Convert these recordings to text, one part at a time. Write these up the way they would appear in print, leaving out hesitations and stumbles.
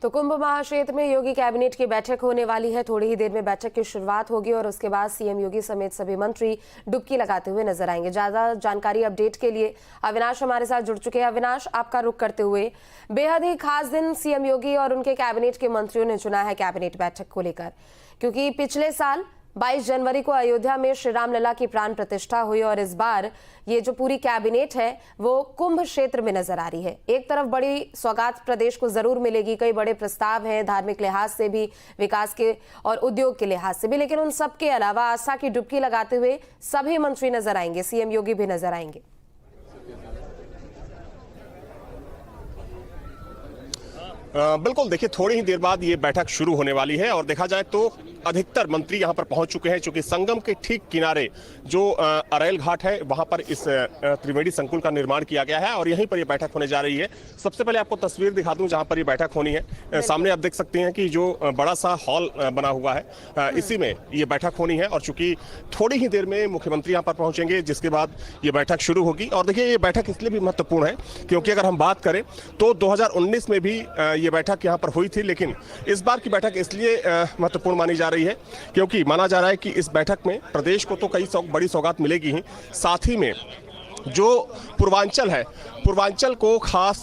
तो कुंभ महाक्षेत्र में योगी कैबिनेट की बैठक होने वाली है। थोड़ी ही देर में बैठक की शुरुआत होगी और उसके बाद सीएम योगी समेत सभी मंत्री डुबकी लगाते हुए नजर आएंगे। ज्यादा जानकारी अपडेट के लिए अविनाश हमारे साथ जुड़ चुके हैं। अविनाश, आपका रुख करते हुए, बेहद ही खास दिन सीएम योगी और उनके कैबिनेट के मंत्रियों ने चुना है कैबिनेट बैठक को लेकर, क्योंकि पिछले साल 22 जनवरी को अयोध्या में श्री राम लला की प्राण प्रतिष्ठा हुई और इस बार ये जो पूरी कैबिनेट है वो कुंभ क्षेत्र में नजर आ रही है। एक तरफ बड़ी सौगात प्रदेश को जरूर मिलेगी, कई बड़े प्रस्ताव हैं धार्मिक लिहाज से भी, विकास के और उद्योग के लिहाज से भी, लेकिन उन सब के अलावा आस्था की डुबकी लगाते हुए सभी मंत्री नजर आएंगे, सीएम योगी भी नजर आएंगे। बिल्कुल, देखिए थोड़ी ही देर बाद ये बैठक शुरू होने वाली है और देखा जाए तो अधिकतर मंत्री यहां पर पहुंच चुके हैं, क्योंकि संगम के ठीक किनारे जो अरैल घाट है वहां पर इस त्रिवेणी संकुल का निर्माण किया गया है और यहीं पर ये बैठक होने जा रही है। सबसे पहले आपको तस्वीर दिखा दूं जहां पर ये बैठक होनी है। सामने आप देख सकते हैं कि जो बड़ा सा हॉल बना हुआ है, इसी में ये बैठक होनी है और चूंकि थोड़ी ही देर में मुख्यमंत्री यहाँ पर पहुंचेंगे, जिसके बाद ये बैठक शुरू होगी। और देखिए ये बैठक इसलिए भी महत्वपूर्ण है क्योंकि अगर हम बात करें तो 2019 में भी ये बैठक यहाँ पर हुई थी, लेकिन इस बार की बैठक इसलिए महत्वपूर्ण मानी जा रही है क्योंकि माना जा रहा है कि इस बैठक में प्रदेश को तो कई बड़ी सौगात मिलेगी ही, साथ ही में जो पूर्वांचल है, पूर्वांचल को खास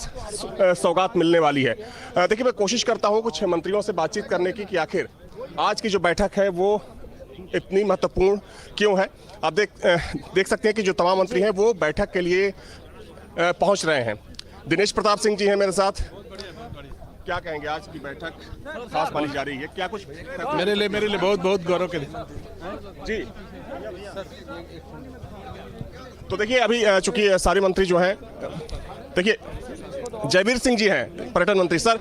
सौगात मिलने वाली है। देखिए मैं कोशिश करता हूँ कुछ मंत्रियों से बातचीत करने की कि आखिर आज की जो बैठक है वो इतनी महत्वपूर्ण क्यों है। आप देख सकते हैं कि जो तमाम मंत्री हैं वो बैठक के लिए पहुंच रहे हैं। दिनेश प्रताप सिंह जी हैं मेरे साथ। क्या कहेंगे, आज की बैठक खास मानी जा रही है, क्या कुछ मेरे लिए बहुत गौरव के जी। तो देखिए अभी चूंकि सारे मंत्री जो हैं, देखिए जयवीर सिंह जी हैं पर्यटन मंत्री। सर,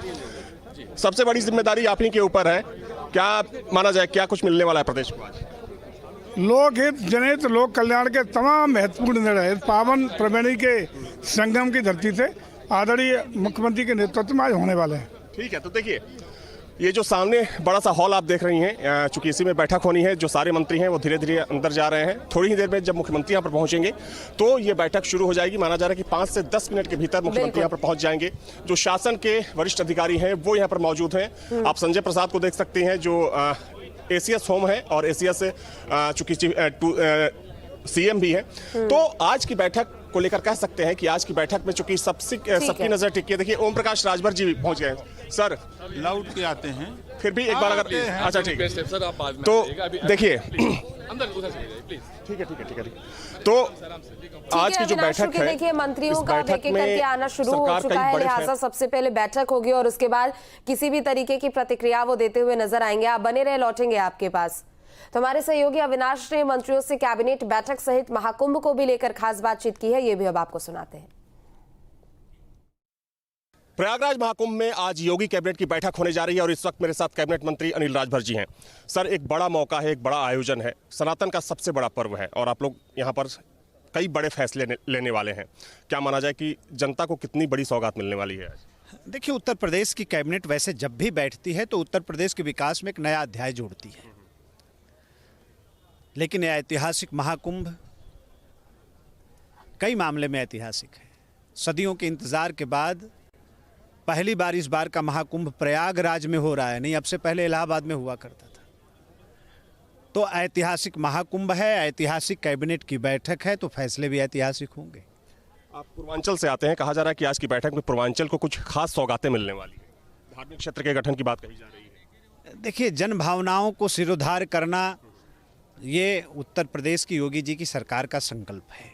सबसे बड़ी जिम्मेदारी आप ही के ऊपर है, क्या माना जाए क्या कुछ मिलने वाला है प्रदेश को आज? लोकहित, जनहित, लोक कल्याण के तमाम महत्वपूर्ण निर्णय पावन त्रिवेणी के संगम की धरती से आदरणीय मुख्यमंत्री के नेतृत्व में आज होने वाले हैं। ठीक है, तो देखिए ये जो सामने बड़ा सा हॉल आप देख रही हैं, चूंकि इसी में बैठक होनी है, जो सारे मंत्री हैं वो धीरे धीरे अंदर जा रहे हैं। थोड़ी ही देर में जब मुख्यमंत्री यहाँ पर पहुंचेंगे तो ये बैठक शुरू हो जाएगी। माना जा रहा है कि 5 से 10 मिनट के भीतर मुख्यमंत्री यहाँ पर पहुंच जाएंगे। जो शासन के वरिष्ठ अधिकारी हैं वो यहाँ पर मौजूद हैं। आप संजय प्रसाद को देख सकते हैं जो एसीएस होम है और एसीएस चूंकि सीएम भी है। तो आज की बैठक को लेकर कह सकते हैं कि आज की बैठक में चूंकि सबकी नजर टिकी है। देखिए ओम प्रकाश राजभर जी पहुंच गए। सर, लाउड के आते हैं, फिर भी एक बार अगर अच्छा ठीक है सर, आप बाद में तो देखिए अंदर उधर चलिए प्लीज। ठीक है। तो आज की जो बैठक है, देखिए मंत्रियों का एक एक करके आना शुरू हो चुका है, लिहाजा सबसे पहले बैठक होगी और उसके बाद किसी भी तरीके की प्रतिक्रिया वो देते हुए नजर आएंगे। आप बने रहे, लौटेंगे आपके पास। तो हमारे सहयोगी अविनाश ने मंत्रियों से कैबिनेट बैठक सहित महाकुंभ को भी लेकर खास बातचीत की है, ये भी अब आपको सुनाते हैं। प्रयागराज महाकुंभ में आज योगी कैबिनेट की बैठक होने जा रही है और इस वक्त मेरे साथ कैबिनेट मंत्री अनिल राजभर जी हैं। सर, एक बड़ा मौका है, एक बड़ा आयोजन है, सनातन का सबसे बड़ा पर्व है और आप लोग यहाँ पर कई बड़े फैसले लेने वाले हैं। क्या माना जाए कि जनता को कितनी बड़ी सौगात मिलने वाली है आज? देखिए, उत्तर प्रदेश की कैबिनेट वैसे जब भी बैठती है तो उत्तर प्रदेश के विकास में एक नया अध्याय जोड़ती है, लेकिन यह ऐतिहासिक महाकुंभ कई मामले में ऐतिहासिक है। सदियों के इंतजार के बाद पहली बार इस बार का महाकुंभ प्रयागराज में हो रहा है, नहीं अब से पहले इलाहाबाद में हुआ करता था। तो ऐतिहासिक महाकुंभ है, ऐतिहासिक कैबिनेट की बैठक है, तो फैसले भी ऐतिहासिक होंगे। आप पूर्वांचल से आते हैं, कहा जा रहा है कि आज की बैठक में पूर्वांचल को कुछ खास सौगातें मिलने वाली है, धार्मिक क्षेत्र के गठन की बात कही जा रही है। देखिए, जन भावनाओं को सिरोधार करना ये उत्तर प्रदेश की योगी जी की सरकार का संकल्प है।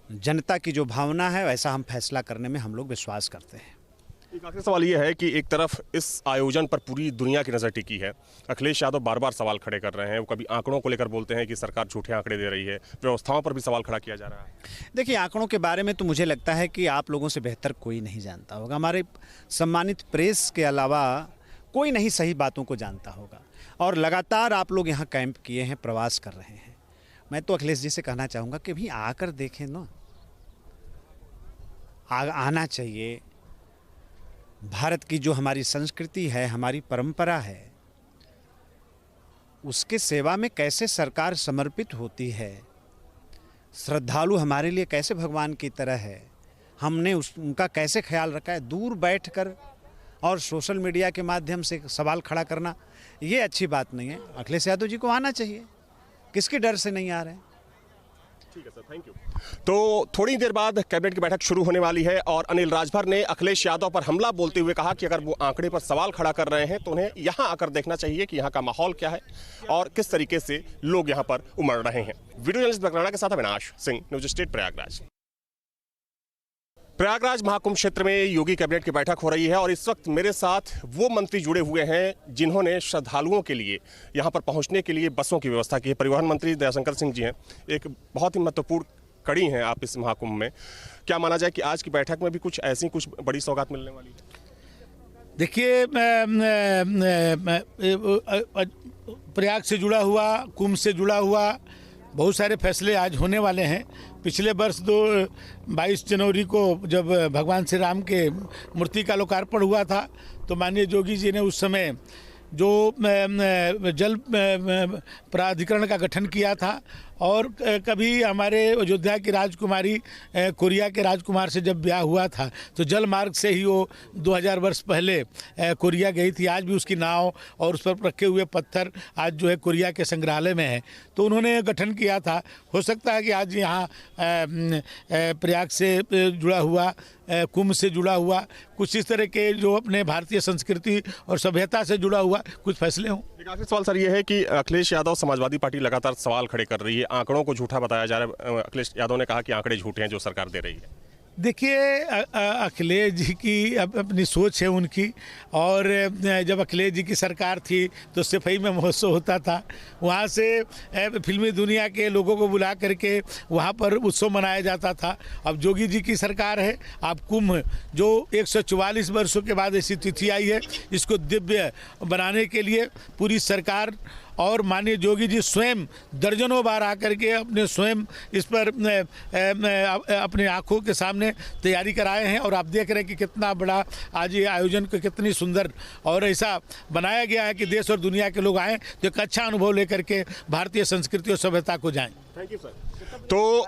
जनता की जो भावना है वैसा हम फैसला करने में हम लोग विश्वास करते हैं। एक आखिरी सवाल ये है कि एक तरफ इस आयोजन पर पूरी दुनिया की नज़र टिकी है। अखिलेश यादव बार बार सवाल खड़े कर रहे हैं, वो कभी आंकड़ों को लेकर बोलते हैं कि सरकार झूठे आंकड़े दे रही है, व्यवस्थाओं पर भी सवाल खड़ा किया जा रहा है। देखिए, आंकड़ों के बारे में तो मुझे लगता है कि आप लोगों से बेहतर कोई नहीं जानता होगा। हमारे सम्मानित प्रेस के अलावा कोई नहीं सही बातों को जानता होगा और लगातार आप लोग यहाँ कैंप किए हैं, प्रवास कर रहे हैं। मैं तो अखिलेश जी से कहना चाहूँगा कि भी आकर देखें ना, आना चाहिए। भारत की जो हमारी संस्कृति है, हमारी परंपरा है, उसके सेवा में कैसे सरकार समर्पित होती है, श्रद्धालु हमारे लिए कैसे भगवान की तरह है, हमने उनका कैसे ख्याल रखा है। दूर बैठकर और सोशल मीडिया के माध्यम से सवाल खड़ा करना ये अच्छी बात नहीं है। अखिलेश यादव जी को आना चाहिए, किसके डर से नहीं आ रहे हैं। ठीक है सर, थैंक यू। तो थोड़ी देर बाद कैबिनेट की बैठक शुरू होने वाली है और अनिल राजभर ने अखिलेश यादव पर हमला बोलते हुए कहा कि अगर वो आंकड़े पर सवाल खड़ा कर रहे हैं तो उन्हें यहां आकर देखना चाहिए कि यहां का माहौल क्या है और किस तरीके से लोग यहां पर उमड़ रहे हैं। वीडियो जर्नलिस्ट बकराना के साथ अविनाश सिंह, न्यूज स्टेट प्रयागराज। प्रयागराज महाकुंभ क्षेत्र में योगी कैबिनेट की बैठक हो रही है और इस वक्त मेरे साथ वो मंत्री जुड़े हुए हैं जिन्होंने श्रद्धालुओं के लिए यहां पर पहुंचने के लिए बसों की व्यवस्था की है। परिवहन मंत्री दयाशंकर सिंह जी हैं, एक बहुत ही महत्वपूर्ण कड़ी हैं आप इस महाकुंभ में। क्या माना जाए कि आज की बैठक में भी कुछ बड़ी सौगात मिलने वाली है? देखिए, प्रयाग से जुड़ा हुआ, कुंभ से जुड़ा हुआ बहुत सारे फैसले आज होने वाले हैं। पिछले वर्ष 22 जनवरी को जब भगवान श्री राम के मूर्ति का लोकार्पण हुआ था तो माननीय योगी जी ने उस समय जो जल प्राधिकरण का गठन किया था और कभी हमारे अयोध्या की राजकुमारी कोरिया के राजकुमार से जब ब्याह हुआ था तो जल मार्ग से ही वो 2000 वर्ष पहले कोरिया गई थी। आज भी उसकी नाव और उस पर रखे हुए पत्थर आज जो है कोरिया के संग्रहालय में है। तो उन्होंने गठन किया था। हो सकता है कि आज यहाँ प्रयाग से जुड़ा हुआ, कुंभ से जुड़ा हुआ, कुछ इस तरह के जो अपने भारतीय संस्कृति और सभ्यता से जुड़ा हुआ कुछ फैसले हों। एक आखिरी सवाल सर ये है कि अखिलेश यादव समाजवादी पार्टी लगातार सवाल खड़े कर रही है, आंकड़ों को झूठा बताया जा रहा है। अखिलेश यादव ने कहा कि आंकड़े झूठे हैं जो सरकार दे रही है। देखिए, अखिलेश जी की अपनी सोच है उनकी, और जब अखिलेश जी की सरकार थी तो सिपाही में महोत्सव होता था। वहाँ से फिल्मी दुनिया के लोगों को बुला करके वहाँ पर उत्सव मनाया जाता था। अब योगी जी की सरकार है। अब कुंभ जो 144 वर्षों के बाद ऐसी तिथि आई है, इसको दिव्य बनाने के लिए पूरी सरकार और माननीय योगी जी स्वयं दर्जनों बार आकर के अपने स्वयं इस पर अपने आंखों के सामने तैयारी कराए हैं। और आप देख रहे हैं कि कितना बड़ा आज ये आयोजन को कितनी सुंदर और ऐसा बनाया गया है कि देश और दुनिया के लोग आएँ तो एक अच्छा अनुभव लेकर के भारतीय संस्कृति और सभ्यता को जाएं। Thank you sir. तो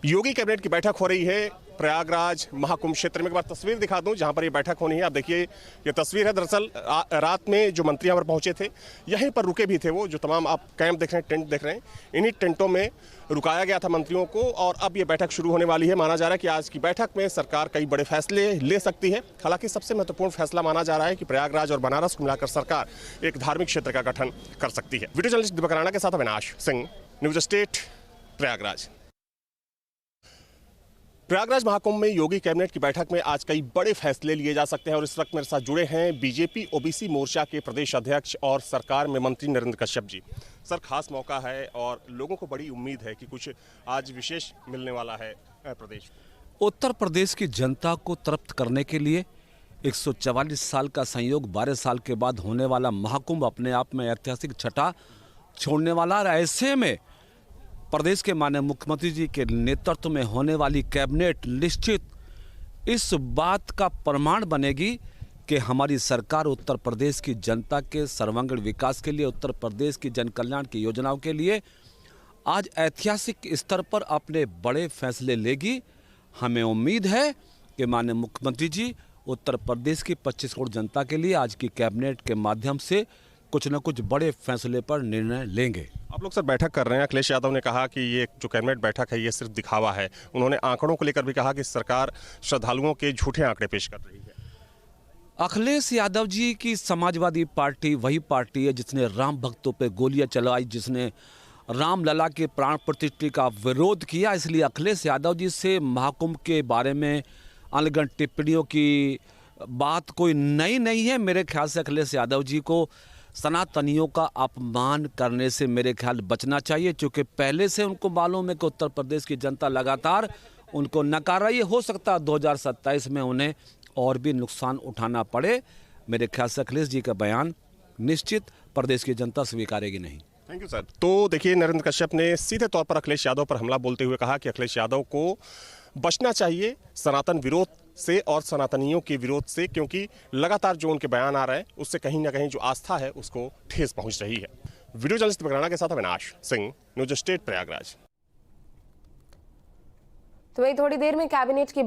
योगी कैबिनेट की बैठक हो रही है प्रयागराज महाकुंभ क्षेत्र में। एक बार तस्वीर दिखा दूं जहां पर ये बैठक होनी है। आप देखिए, ये तस्वीर है। दरअसल रात में जो मंत्री यहाँ पर पहुंचे थे, यहीं पर रुके भी थे वो, जो तमाम आप कैंप देख रहे हैं, टेंट देख रहे हैं, इन्हीं टेंटों में रुकाया गया था मंत्रियों को। और अब ये बैठक शुरू होने वाली है। माना जा रहा है कि आज की बैठक में सरकार कई बड़े फैसले ले सकती है। हालांकि सबसे महत्वपूर्ण फैसला माना जा रहा है कि प्रयागराज और बनारस को मिलाकर सरकार एक धार्मिक क्षेत्र का गठन कर सकती है। वीडियो जर्नलिस्ट दीपक राणा के साथ अविनाश सिंह, न्यूज स्टेट प्रयागराज। प्रयागराज महाकुंभ में योगी कैबिनेट की बैठक में आज कई बड़े फैसले लिए जा सकते हैं और इस वक्त मेरे साथ जुड़े हैं बीजेपी ओबीसी मोर्चा के प्रदेश अध्यक्ष और सरकार में मंत्री नरेंद्र कश्यप जी। सर, खास मौका है और लोगों को बड़ी उम्मीद है कि कुछ आज विशेष मिलने वाला है प्रदेश को। उत्तर प्रदेश की जनता को तृप्त करने के लिए 144 साल का संयोग 12 साल के बाद होने वाला महाकुंभ अपने आप में ऐतिहासिक छटा छोड़ने वाला। और ऐसे में प्रदेश के माननीय मुख्यमंत्री जी के नेतृत्व में होने वाली कैबिनेट निश्चित इस बात का प्रमाण बनेगी कि हमारी सरकार उत्तर प्रदेश की जनता के सर्वांगीण विकास के लिए, उत्तर प्रदेश की जन कल्याण की योजनाओं के लिए आज ऐतिहासिक स्तर पर अपने बड़े फैसले लेगी। हमें उम्मीद है कि माननीय मुख्यमंत्री जी उत्तर प्रदेश की 25 करोड़ जनता के लिए आज की कैबिनेट के माध्यम से कुछ न कुछ बड़े फैसले पर निर्णय लेंगे। आप लोग सर बैठक कर रहे हैं। अखिलेश यादव ने कहा कि ये जो कैबिनेट बैठक है ये सिर्फ दिखावा है। उन्होंने आंकड़ों को लेकर भी कहा कि सरकार श्रद्धालुओं के झूठे आंकड़े पेश कर रही है। अखिलेश यादव जी की समाजवादी पार्टी वही पार्टी है जिसने राम भक्तों पे गोलियां चलाई, जिसने रामलला के प्राण प्रतिष्ठा का विरोध किया। इसलिए अखिलेश यादव जी से महाकुंभ के बारे में अलगन टिप्पणियों की बात कोई नई नहीं है। मेरे ख्याल से अखिलेश यादव जी को सनातनियों का अपमान करने से मेरे ख्याल बचना चाहिए, क्योंकि पहले से उनको मालूम है कि उत्तर प्रदेश की जनता लगातार उनको नकार रही है। हो सकता है 2027 में उन्हें और भी नुकसान उठाना पड़े। मेरे ख्याल से अखिलेश जी का बयान निश्चित प्रदेश की जनता स्वीकारेगी नहीं। Thank you sir. तो देखिए, नरेंद्र कश्यप ने सीधे तौर पर अखिलेश यादव पर हमला बोलते हुए कहा कि अखिलेश यादव को बचना चाहिए सनातन विरोध से और सनातनियों के विरोध से, क्योंकि लगातार जो उनके बयान आ रहे हैं उससे कहीं ना कहीं जो आस्था है उसको ठेस पहुंच रही है। वीडियो जर्नलिस्ट बकराना के साथ अविनाश सिंह, न्यूज स्टेट प्रयागराज। तो वही थोड़ी देर में कैबिनेट की